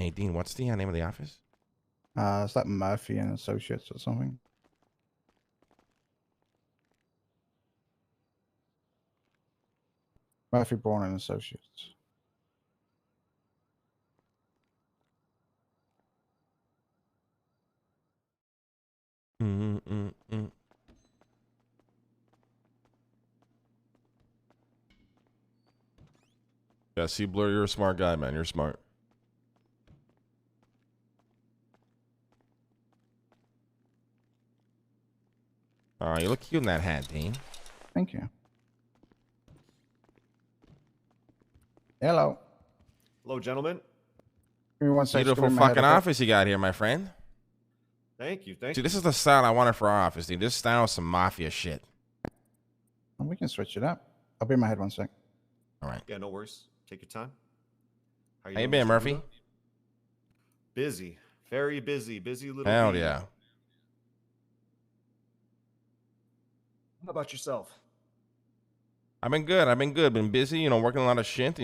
Hey, Dean, what's the name of the office? It's like Murphy and Associates or something. Murphy Braun and Associates. Mm-mm-mm. Yeah, see, Blur, you're a smart guy, man. You're smart. You look cute in that hat, Dean. Thank you. Hello. Hello, gentlemen. Give me one second. Beautiful fucking office you got here, my friend. Thank you. Thank See, you. this is the style I wanted for our office, dude. This style is some mafia shit. Oh, we can switch it up. I'll be in my head one sec. All right. Yeah, no worries. Take your time. How you doing, been, Mr. Murphy? Buddha? Busy. Very busy. Busy little Hell bee. yeah. How about yourself? I've been good. Been busy, working a lot of shit,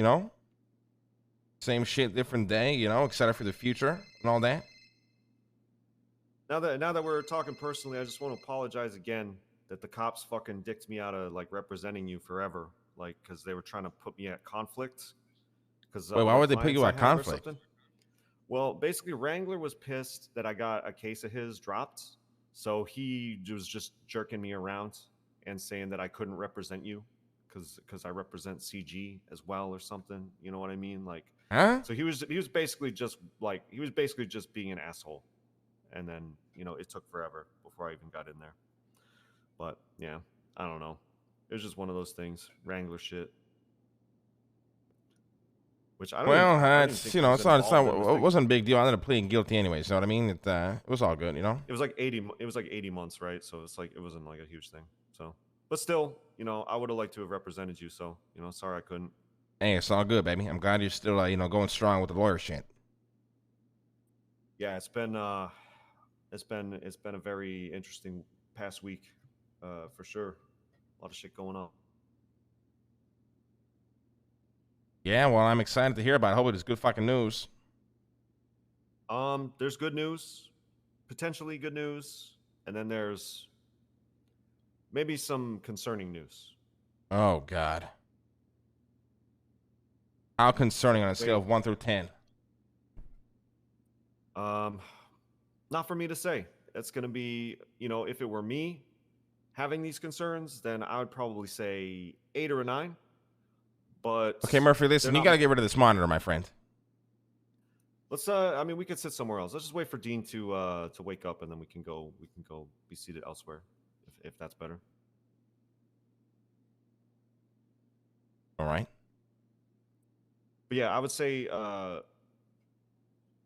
Same shit, different day, excited for the future and all that. Now that we're talking personally, I just want to apologize again that the cops fucking dicked me out of like representing you forever, like because they were trying to put me at conflict. Because Wait, why would they put you at conflict? Well, basically, Wrangler was pissed that I got a case of his dropped, so he was just jerking me around and saying that I couldn't represent you because I represent CG as well or something. You know what I mean? Like, Huh? so he was basically just being an asshole, and then it took forever before I even got in there. But yeah, I don't know. It was just one of those things, Wrangler shit. Which I don't. Well, Even, I don't even it's think it it wasn't a big deal. I ended up pleading guilty anyways. You know what I mean? It was all good, It was like 80. It was like 80 months, right? So it's like it wasn't like a huge thing. So, but still, I would have liked to have represented you. So, sorry I couldn't. Hey, it's all good, baby. I'm glad you're still going strong with the lawyer shit. Yeah, it's been a very interesting past week, for sure. A lot of shit going on. Yeah, well, I'm excited to hear about it. I hope it's good fucking news. There's good news, potentially good news, and then there's maybe some concerning news. Oh God. How concerning on a scale of 1 through 10? Not for me to say. It's going to be, if it were me having these concerns, then I would probably say 8 or a 9. But okay, Murphy, listen, you got to get rid of this monitor, my friend. Let's we could sit somewhere else. Let's just wait for Dean to wake up, and then we can go be seated elsewhere if that's better. All right. But yeah, I would say I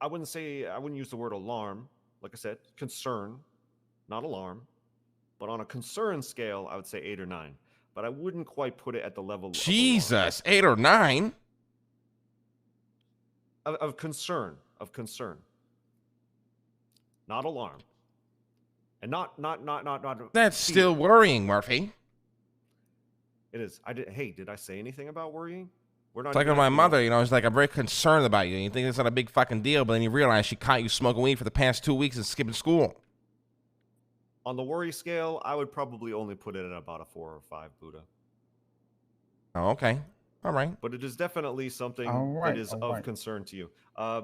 wouldn't use the word alarm. Like I said, concern, not alarm. But on a concern scale, I would say 8 or 9. But I wouldn't quite put it at the level Jesus, 8 or 9? Of concern. Not alarm. And not That's fear. still worrying, Murphy. It is. Did I say anything about worrying? We're not. It's like with my mother, it's like I'm very concerned about you. You think it's not a big fucking deal, but then you realize she caught you smoking weed for the past 2 weeks and skipping school. On the worry scale, I would probably only put it at about a 4 or 5, Buddha. Oh, okay. All right. But it is definitely something that is of concern to you.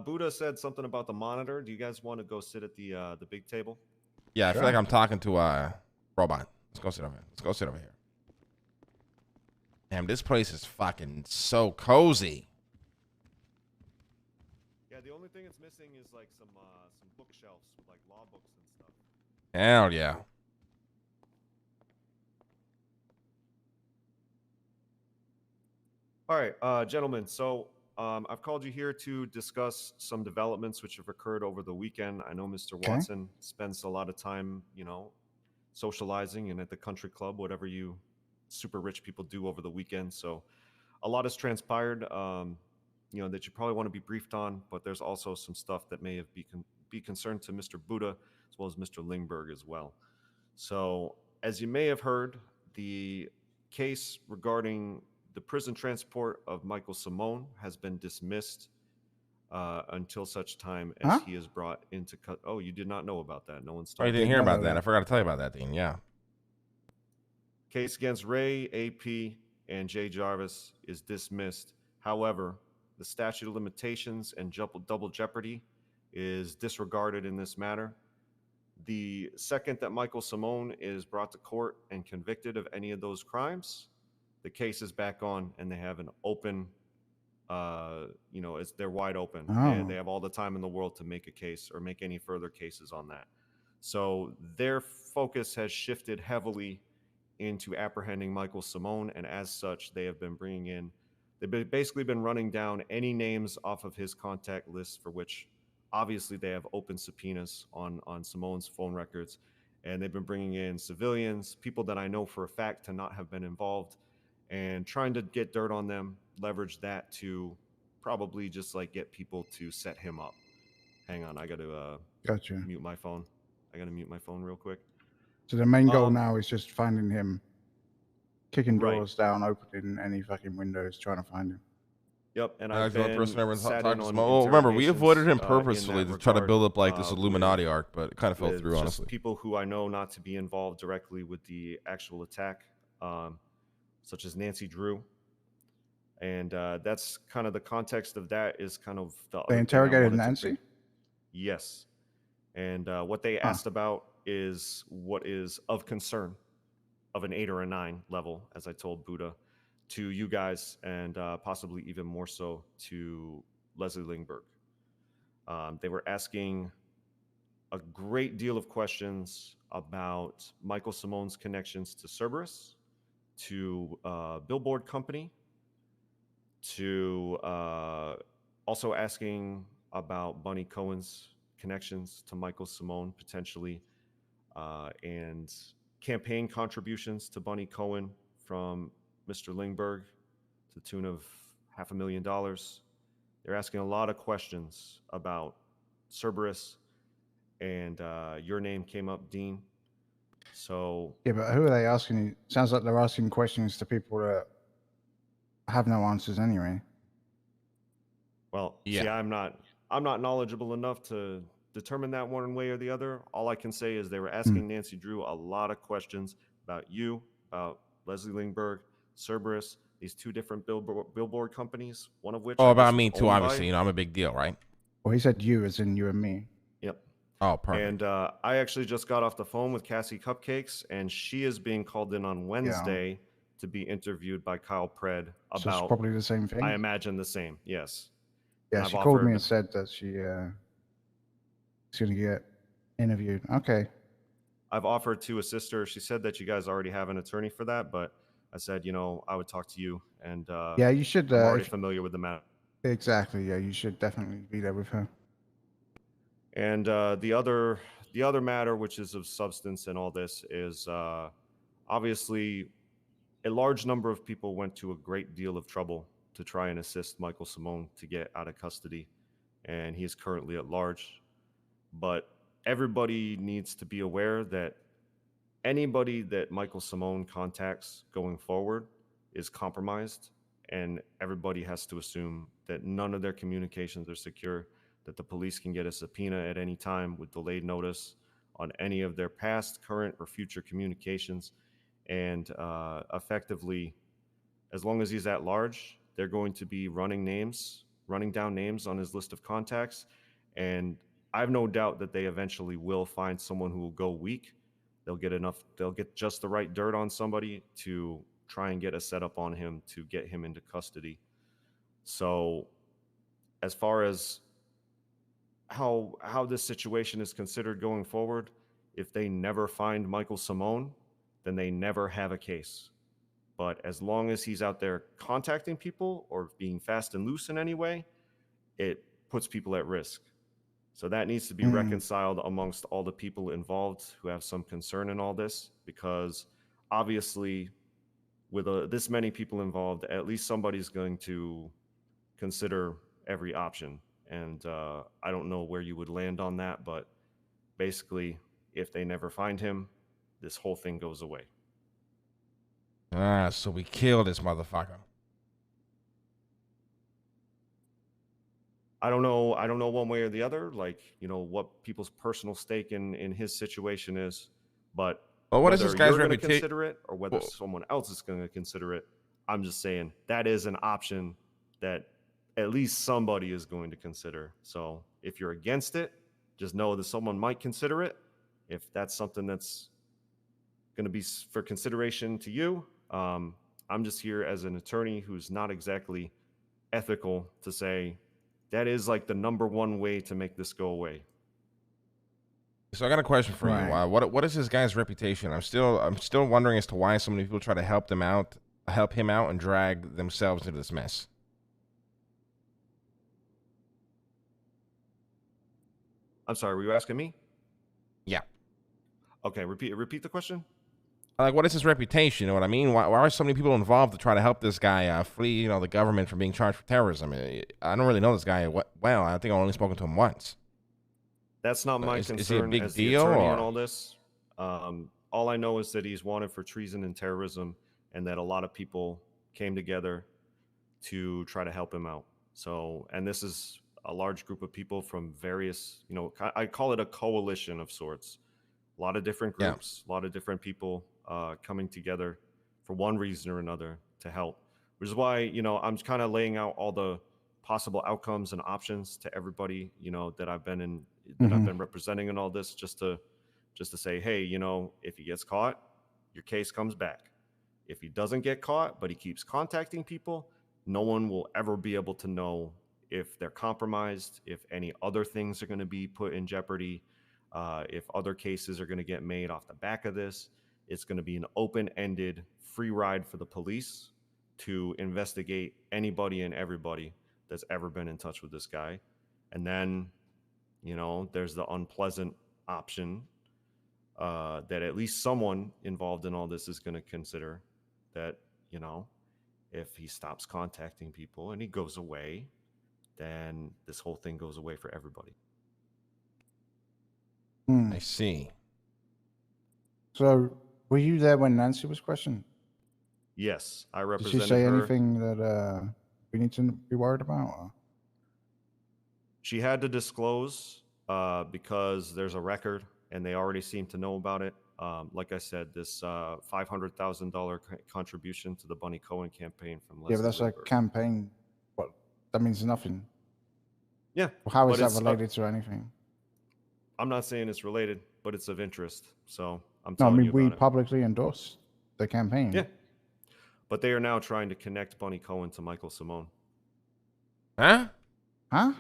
Buddha said something about the monitor. Do you guys want to go sit at the big table? Yeah, I feel like I'm talking to a robot. Let's go sit over here. Here. Damn, this place is fucking so cozy. Yeah, the only thing it's missing is like some bookshelves with like law books and stuff. Hell yeah. All right, gentlemen. So I've called you here to discuss some developments which have occurred over the weekend. I know Mr. Watson spends a lot of time, socializing and at the country club, whatever you super rich people do over the weekend. So a lot has transpired, that you probably want to be briefed on, but there's also some stuff that may have be concerned to Mr. Buddha as well as Mr. Lingberg as well. So as you may have heard, the case regarding the prison transport of Michael Simone has been dismissed until such time as Huh? he is brought into Oh, you did not know about that. No one's Oh, you told didn't you. hear not about know that. I that. forgot to tell you about that, Dean. Yeah. Case against Ray, AP, and Jay Jarvis is dismissed. However, the statute of limitations and double jeopardy is disregarded in this matter. The second that Michael Simone is brought to court and convicted of any of those crimes, the case is back on and they have an open, they're wide open. Oh, They have all the time in the world to make a case or make any further cases on that. So their focus has shifted heavily into apprehending Michael Simone, and as such, they've basically been running down any names off of his contact list for which obviously they have open subpoenas on Simone's phone records, and they've been bringing in civilians, people that I know for a fact to not have been involved, and trying to get dirt on them, leverage that to probably just like get people to set him up. Hang on, I got to gotcha. mute my phone. I got to mute my phone real quick. So the main goal now is just finding him, kicking Right. doors down, opening any fucking windows, trying to find him. Yep, and I I've the only been person everyone sat talking in to on Simone. Well, remember, we avoided him interrogations, purposefully in to that try to build regard, up like this Illuminati with- arc, but it kind of fell with through, just honestly. people who I know not to be involved directly with the actual attack, such as Nancy Drew, and that's kind of the context of that. Is kind of the They other thing I interrogated wanted to Nancy? bring. Yes, and what they asked about is what is of concern, of an 8 or a 9 level, as I told Buddha, to you guys, and possibly even more so to Leslie Lingberg. They were asking a great deal of questions about Michael Simone's connections to Cerberus, to Billboard Company, to also asking about Bunny Cohen's connections to Michael Simone potentially, and campaign contributions to Bunny Cohen from Mr. Lingberg to the tune of $500,000. They're asking a lot of questions about Cerberus, and your name came up, Dean. So Yeah, but who are they asking you? Sounds like they're asking questions to people that have no answers anyway. well, Yeah. see, I'm not knowledgeable enough to determine that one way or the other. All I can say is they were asking Nancy Drew a lot of questions about you, about Leslie Lingberg, Cerberus, these two different billboard companies, one of which Oh, I about guess me was too, owned obviously. by. You know, I'm a big deal, right? Well, he said you, as in you and me. Yep. Oh, perfect. And I actually just got off the phone with Cassie Cupcakes, and she is being called in on Wednesday to be interviewed by Kyle Pred So it's about, probably the same thing. I imagine, the same. Yes. Yeah, And she I've called me offered- and said that she's going to get interviewed. Okay. I've offered to assist her. She said that you guys already have an attorney for that, but I said, I would talk to you, and Yeah, you should. I'm already familiar with the matter. Exactly. Yeah, you should definitely be there with her. And the other matter, which is of substance in all this, is obviously a large number of people went to a great deal of trouble to try and assist Michael Simone to get out of custody, and he is currently at large. But everybody needs to be aware that anybody that Michael Simone contacts going forward is compromised, and everybody has to assume that none of their communications are secure, that the police can get a subpoena at any time with delayed notice on any of their past, current, or future communications. And effectively, as long as he's at large, they're going to be running down names on his list of contacts. And I have no doubt that they eventually will find someone who will go weak. They'll get just the right dirt on somebody to try and get a setup on him to get him into custody. So as far as how this situation is considered going forward, if they never find Michael Simone, then they never have a case. But as long as he's out there contacting people or being fast and loose in any way, it puts people at risk. So that needs to be reconciled amongst all the people involved who have some concern in all this, because obviously with this many people involved, at least somebody's going to consider every option. And I don't know where you would land on that, but basically, if they never find him, this whole thing goes away. So we killed this motherfucker. I don't know. I don't know one way or the other, like, what people's personal stake in his situation is, but Well, what is this whether guy's you're going to reputation? consider it or whether someone else is going to consider it, I'm just saying that is an option that at least somebody is going to consider. So if you're against it, just know that someone might consider it. If that's something that's going to be for consideration to you, I'm just here as an attorney who's not exactly ethical to say that is like the number one way to make this go away. So I got a question for you. Right. What is this guy's reputation? I'm still wondering as to why so many people try to help him out, and drag themselves into this mess. I'm sorry, were you asking me? Yeah. Okay, repeat the question. Like, what is his reputation? You know what I mean? Why are so many people involved to try to help this guy flee, the government from being charged for terrorism? I don't really know this guy well. I think I've only spoken to him once. That's not my Is he a concern big as the deal, attorney in or? all this. All I know is that he's wanted for treason and terrorism, and that a lot of people came together to try to help him out. So, and this is a large group of people from various, I call it a coalition of sorts. A lot of different Yeah. groups, a lot of different people coming together for one reason or another to help, which is why, I'm kind of laying out all the possible outcomes and options to everybody, that I've been representing in all this, just to say, hey, if he gets caught, your case comes back. If he doesn't get caught, but he keeps contacting people, no one will ever be able to know if they're compromised, if any other things are going to be put in jeopardy, if other cases are going to get made off the back of this. It's going to be an open-ended free ride for the police to investigate anybody and everybody that's ever been in touch with this guy. And then, there's the unpleasant option that at least someone involved in all this is going to consider that, if he stops contacting people and he goes away, then this whole thing goes away for everybody. I see. So, were you there when Nancy was questioned? Yes, I Did represented she say her. anything that we need to be worried about? Or? She had to disclose because there's a record and they already seem to know about it. Like I said, this $500,000 contribution to the Bunny Cohen campaign from Leslie Yeah, but that's a Lindbergh. campaign. What? That means nothing. Yeah. Well, how is but that related to anything? I'm not saying it's related, but it's of interest. So I'm No, I telling you mean, we about it. publicly endorse the campaign. Yeah. But they are now trying to connect Bunny Cohen to Michael Simone. Huh? Huh?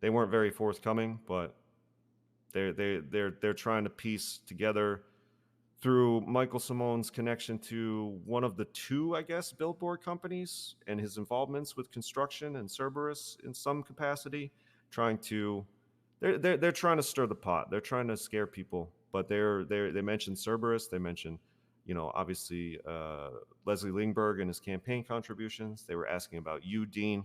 They weren't very forthcoming, but they're trying to piece together through Michael Simone's connection to one of the two, I guess, billboard companies and his involvements with construction and Cerberus in some capacity, trying to they're trying to stir the pot. They're trying to scare people, but they mentioned Cerberus. They mentioned, obviously Leslie Lindbergh and his campaign contributions. They were asking about you, Dean.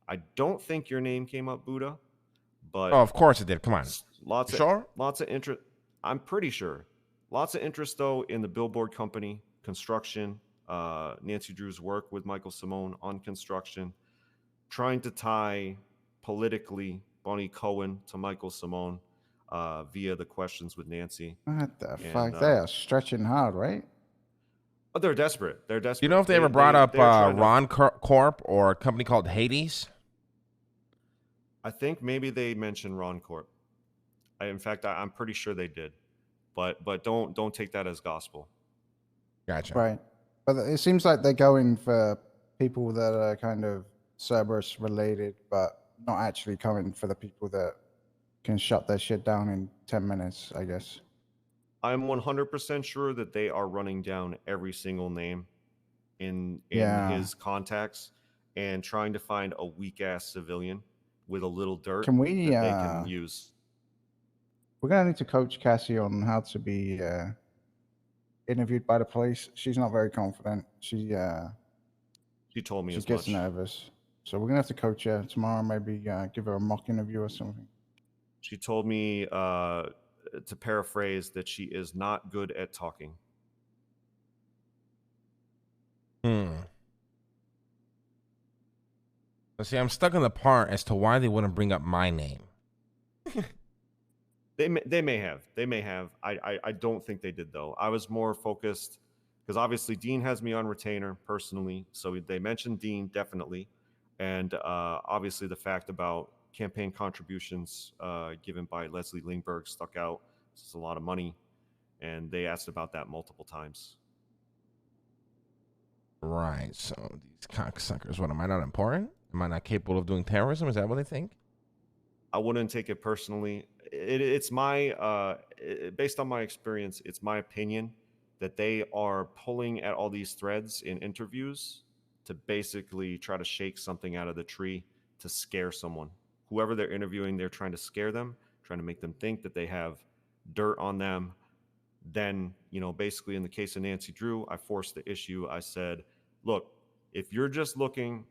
I don't think your name came up, Buddha, Oh, but of course it did. Come on. lots You sure? of interest. I'm pretty sure. Lots of interest though in the billboard company, construction. Nancy Drew's work with Michael Simone on construction, trying to tie politically Bunny Cohen to Michael Simone via the questions with Nancy. What the And, fuck? They are stretching hard, right? Oh, they're desperate. They're desperate. Do you know if they ever brought up they're trying to- Ron Corp or a company called Hades? I think maybe they mentioned Ron Corp. In fact, I'm pretty sure they did, but don't take that as gospel. Gotcha. Right. But it seems like they're going for people that are kind of Cerberus related, but not actually coming for the people that can shut their shit down in 10 minutes, I guess. I'm 100% sure that they are running down every single name in his contacts and trying to find a weak ass civilian with a little dirt Can we, that they can use. We're going to need to coach Cassie on how to be interviewed by the police. She's not very confident. She told me she as gets much. nervous. So we're going to have to coach her tomorrow, maybe give her a mock interview or something. She told me, to paraphrase, that she is not good at talking. But see, I'm stuck in the part as to why they wouldn't bring up my name. They may have. I don't think they did though. I was more focused because obviously Dean has me on retainer personally, so they mentioned Dean definitely, and obviously the fact about campaign contributions given by Leslie Lingberg stuck out. It's a lot of money, and they asked about that multiple times. Right. So these cocksuckers, what am I not important? Am I not capable of doing terrorism? Is that what they think? I wouldn't take it personally. It's my based on my experience, it's my opinion that they are pulling at all these threads in interviews to basically try to shake something out of the tree to scare someone. Whoever they're interviewing, they're trying to scare them, trying to make them think that they have dirt on them. Then, basically in the case of Nancy Drew, I forced the issue. I said, look, if you're just looking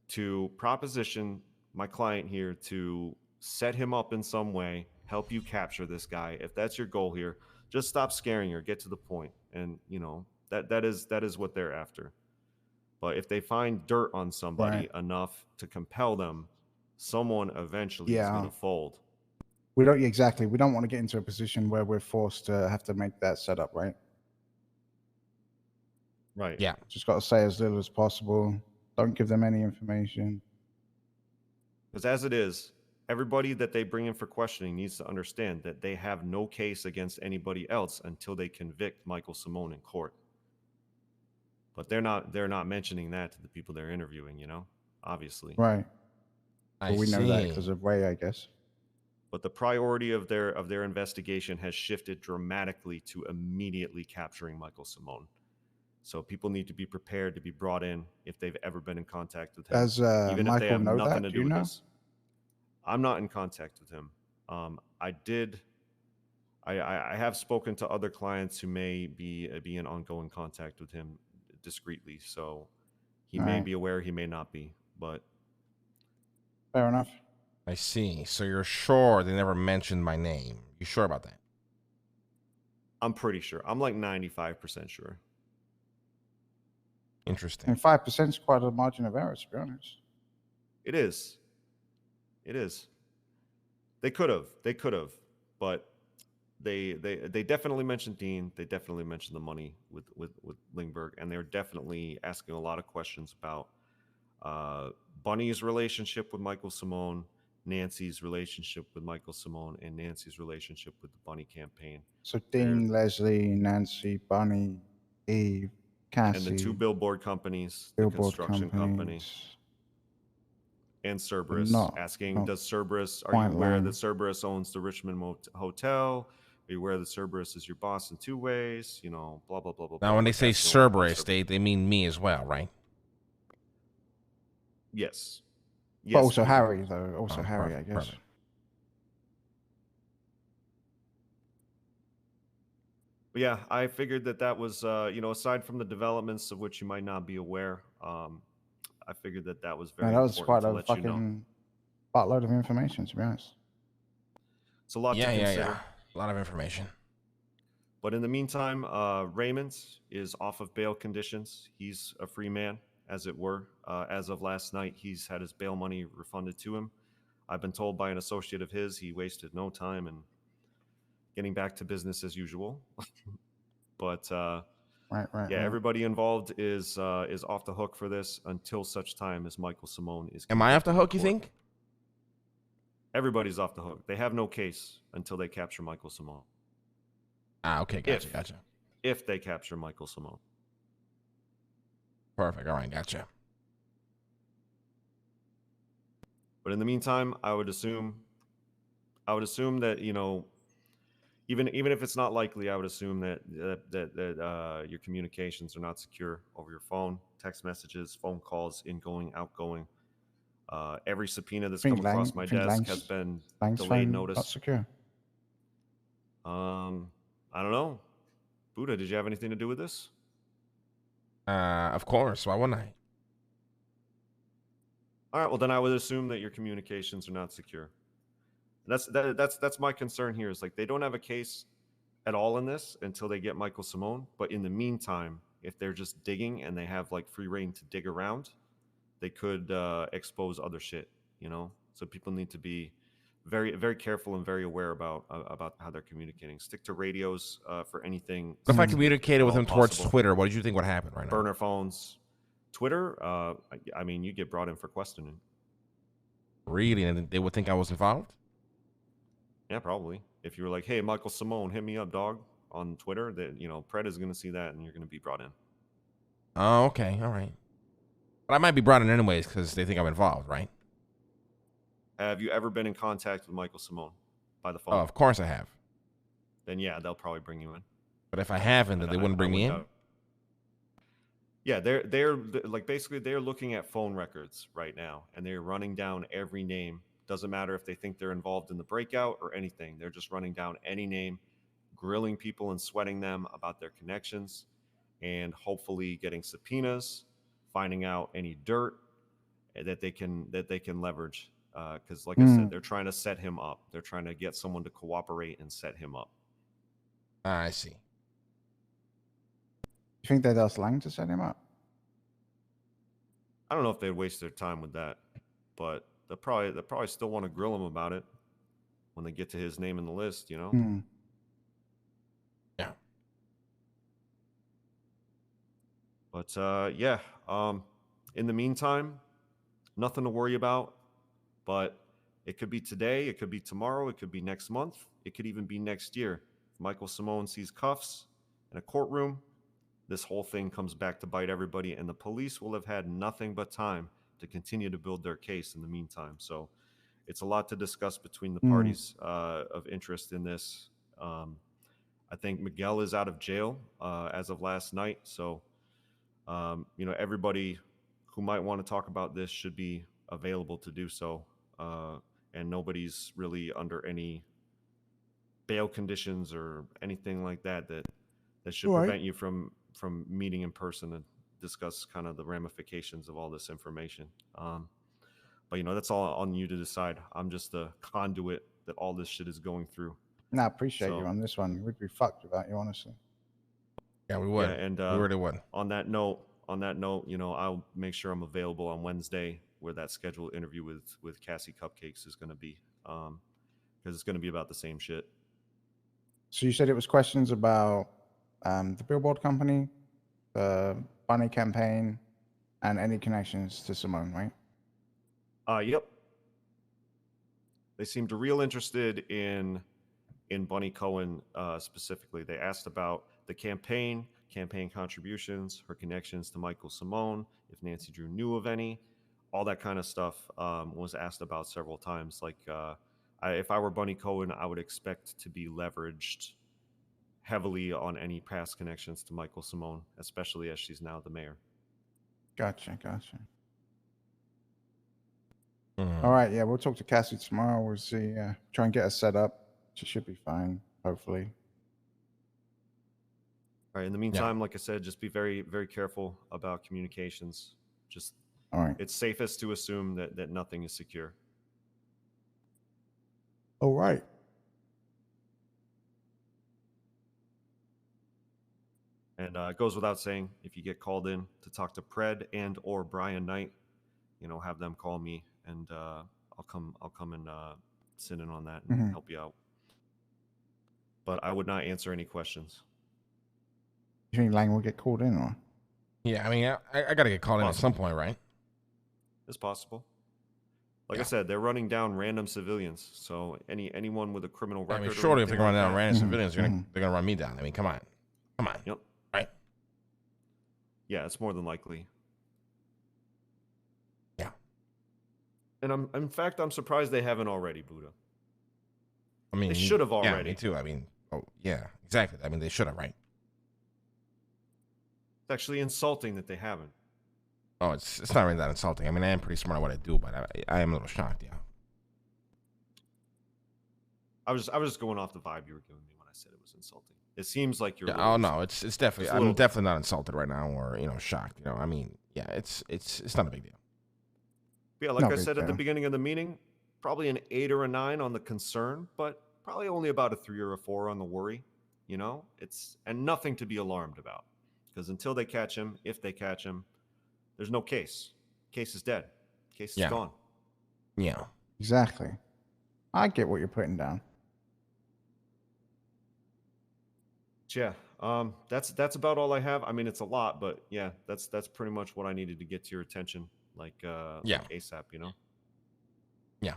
to proposition my client here to set him up in some way, help you capture this guy. If that's your goal here, just stop scaring her, get to the point. And that is what they're after. But if they find dirt on somebody enough to compel them, someone eventually is going to fold. We don't want to get into a position where we're forced to have to make that setup, right? Right. Yeah. Just got to say as little as possible. Don't give them any information. Because as it is, everybody that they bring in for questioning needs to understand that they have no case against anybody else until they convict Michael Simone in court. But they're not mentioning that to the people they're interviewing, obviously. Right. I we know that see. because of Ray, I guess. But the priority of their investigation has shifted dramatically to immediately capturing Michael Simone. So people need to be prepared to be brought in if they've ever been in contact with him, Does even Michael if they have know nothing that? to Do you with know? this. I'm not in contact with him. I have spoken to other clients who may be in ongoing contact with him discreetly. So he may be aware, he may not be, but fair enough. I see. So you're sure they never mentioned my name? You sure about that? I'm pretty sure. I'm like 95% sure. Interesting. And 5% is quite a margin of error, to be honest. It is. They could have, but they definitely mentioned Dean. They definitely mentioned the money with Lingberg, and they're definitely asking a lot of questions about Bunny's relationship with Michael Simone, Nancy's relationship with Michael Simone, and Nancy's relationship with the Bunny campaign. So Dean, Leslie, Nancy, Bunny, Eve, Cassie, and the two billboard companies, the construction company, and Cerberus. Asking, does Cerberus, are you aware that Cerberus owns the Richmond Hotel? Are you aware that Cerberus is your boss in two ways? Blah, blah, blah, blah. Now, when they say Cerberus, they mean me as well, right? Yes. But also Harry, though. Also Harry, perfect, I guess. Perfect. But yeah, I figured that was, aside from the developments of which you might not be aware, I figured that was very important to let you know. That was quite a fucking buttload of information, to be honest. It's a lot to consider. Yeah. A lot of information. But in the meantime, Raymond is off of bail conditions. He's a free man, as it were. As of last night, he's had his bail money refunded to him. I've been told by an associate of his he wasted no time in getting back to business as usual. But everybody involved is off the hook for this until such time as Michael Simone is. Am I off the hook, you think? Everybody's off the hook. They have no case until they capture Michael Simone. Okay, gotcha. If they capture Michael Simone. Perfect. All right, gotcha. But in the meantime, I would assume that, even if it's not likely, I would assume that your communications are not secure over your phone, text messages, phone calls, ingoing, outgoing. Every subpoena that's come across my desk has been delayed notice. Not secure. I don't know. Buddha, did you have anything to do with this? Of course. Why wouldn't I? All right. Well, then I would assume that your communications are not secure. That's my concern here. Is like they don't have a case at all in this until they get Michael Simone. But in the meantime, if they're just digging and they have like free reign to dig around, they could expose other shit, you know? So people need to be very, very careful and very aware about how they're communicating. Stick to radios for anything What if I sensitive, communicated if with at all him towards possible. Twitter? What did you think would happen right now? Burner phones, Twitter. I mean, you get brought in for questioning. Really? And they would think I was involved? Yeah, probably. If you were like, "Hey, Michael Simone, hit me up, dog," on Twitter, that, you know, Pred is going to see that, and you're going to be brought in. Oh, okay. All right. But I might be brought in anyways because they think I'm involved, right? Have you ever been in contact with Michael Simone by the phone? Oh, of course I have. Then yeah, they'll probably bring you in. But if I haven't, then they wouldn't bring me in? Yeah, they're like, basically they're looking at phone records right now, and they're running down every name. Doesn't matter if they think they're involved in the breakout or anything. They're just running down any name, grilling people and sweating them about their connections, and hopefully getting subpoenas, finding out any dirt that they can leverage. Because like I said, they're trying to set him up. They're trying to get someone to cooperate and set him up. I see. You think they'd ask Lang to set him up? I don't know if they'd waste their time with that, but they'll probably still want to grill him about it when they get to his name in the list, you know? Yeah. But yeah, in the meantime, nothing to worry about. But it could be today, it could be tomorrow, it could be next month, it could even be next year. If Michael Simone sees cuffs in a courtroom, this whole thing comes back to bite everybody, and the police will have had nothing but time to continue to build their case in the meantime. So it's a lot to discuss between the parties of interest in this. I think Miguel is out of jail as of last night. So, you know, everybody who might want to talk about this should be available to do so. And nobody's really under any bail conditions or anything like that should prevent you from meeting in person and discuss kind of the ramifications of all this information. But you know, that's all on you to decide. I'm just the conduit that all this shit is going through. No, I appreciate you on this one. We'd be fucked without you, honestly. Yeah, we would. Yeah, and we really would. On that note, you know, I'll make sure I'm available on Wednesday, where that scheduled interview with Cassie Cupcakes is going to be, because it's going to be about the same shit. So you said it was questions about the billboard company, the Bunny campaign, and any connections to Simone, right? Yep. They seemed real interested in Bunny Cohen specifically. They asked about the campaign contributions, her connections to Michael Simone, if Nancy Drew knew of any, all that kind of stuff was asked about several times. Like, if I were Bunny Cohen, I would expect to be leveraged heavily on any past connections to Michael Simone, especially as she's now the mayor. Gotcha. All right, yeah, we'll talk to Cassie tomorrow. We'll see, try and get her set up. She should be fine, hopefully. All right. In the meantime, like I said, just be very, very careful about communications. Just, all right. It's safest to assume that nothing is secure. All right. And it goes without saying, if you get called in to talk to Pred and or Brian Knight, you know, have them call me, and I'll come and sit in on that and help you out. But I would not answer any questions. You think Lang will get called in, or? Yeah, I mean, I got to get called in at some point, right? It's possible. Like I said, they're running down random civilians. So anyone with a criminal record. I mean, surely if they're running down random civilians, they're gonna run me down. I mean, come on. Yep. Right. Yeah, it's more than likely. Yeah. And in fact, I'm surprised they haven't already, Buddha. I mean, they should have already. Yeah, me too. I mean, yeah, exactly. I mean, they should have, right? It's actually insulting that they haven't. Oh, it's not really that insulting. I mean, I am pretty smart at what I do, but I am a little shocked, yeah. I was just going off the vibe you were giving me when I said it was insulting. It seems like you're. Yeah, no, it's definitely. I'm definitely not insulted right now, or shocked. I mean, yeah, it's not a big deal. Yeah, like I said at the beginning of the meeting, probably an 8 or a 9 on the concern, but probably only about a 3 or a 4 on the worry. And nothing to be alarmed about, because until they catch him, if they catch him, there's no case. case is dead. Case is Yeah. gone. Yeah. Exactly. I get what you're putting down. Yeah, that's about all I have. I mean, it's a lot, but yeah, that's pretty much what I needed to get to your attention, like Yeah. ASAP, you know. Yeah.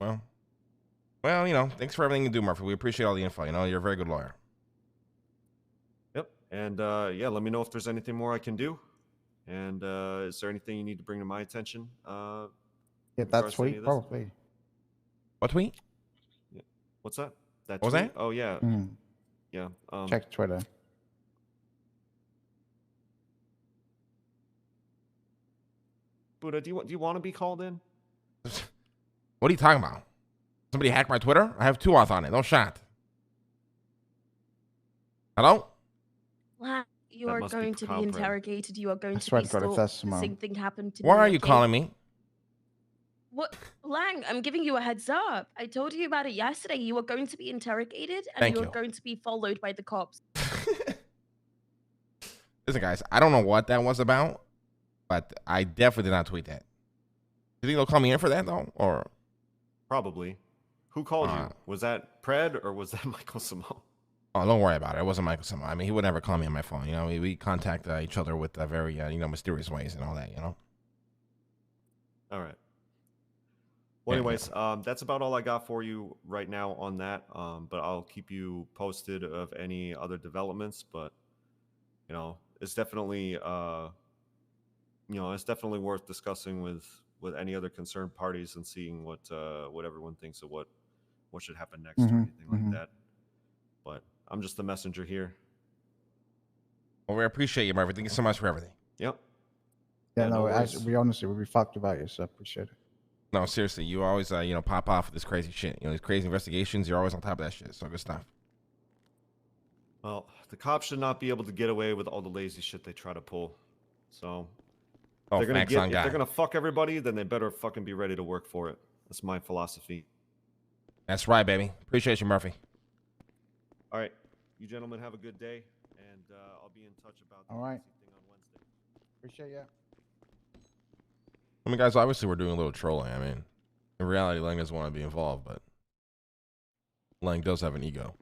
Well, you know, thanks for everything you do, Murphy. We appreciate all the info. You know, you're a very good lawyer. Yep. And yeah, let me know if there's anything more I can do. And is there anything you need to bring to my attention? Get in that regards to any tweet, of this? probably. What tweet? Yeah. What's that? That What was tweet? that? Oh yeah, Mm. yeah. Check Twitter. Buddha, do you want to be called in? What are you talking about? Somebody hacked my Twitter? I have 2 auth on it. No shot. Hello? You That are must be going to be Precaution. interrogated. You are going I to swear be to God, if stalked. that's The Simone. same thing happened to me. Why are you okay? calling me? What, Lang? I'm giving you a heads up. I told you about it yesterday. You are going to be interrogated, and Thank you are you. going to be followed by the cops. Listen, guys, I don't know what that was about, but I definitely did not tweet that. Do you think they'll call me in for that, though? Or Probably. Who called you? Was that Pred or was that Michael Simone? oh, don't worry about it. It wasn't Michael Simone. I mean, he would never call me on my phone. You know, we contact each other with very, you know, mysterious ways and all that, you know? All right. Well, Yeah, anyways, that's about all I got for you right now on that. But I'll keep you posted of any other developments. But you know, it's definitely it's definitely worth discussing with any other concerned parties and seeing what everyone thinks of what should happen next or anything like that. But I'm just the messenger here. Well, we appreciate you, Murphy. Thank you so much for everything. Yep. Yeah, Yeah, no, no actually, worries. we honestly, we fucked about you, so I appreciate it. No, seriously, you always, you know, pop off with this crazy shit. You know, these crazy investigations, you're always on top of that shit. So good stuff. Well, the cops should not be able to get away with all the lazy shit they try to pull. So Oh, if they're facts on if God. they're gonna fuck everybody, then they better fucking be ready to work for it. That's my philosophy. That's right, baby. Appreciate you, Murphy. All right, you gentlemen have a good day, and I'll be in touch about the All right. thing on Wednesday. Appreciate you. I mean, guys, obviously we're doing a little trolling. I mean, in reality, Lang doesn't want to be involved, but Lang does have an ego.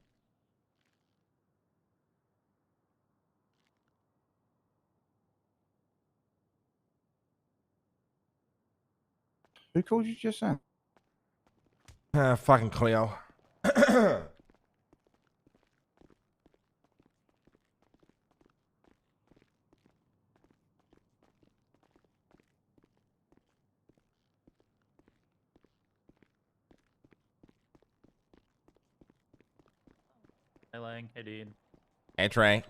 Who called you just then? Fucking Cleo. Hey Lang, hey Dean. Hey, Trey.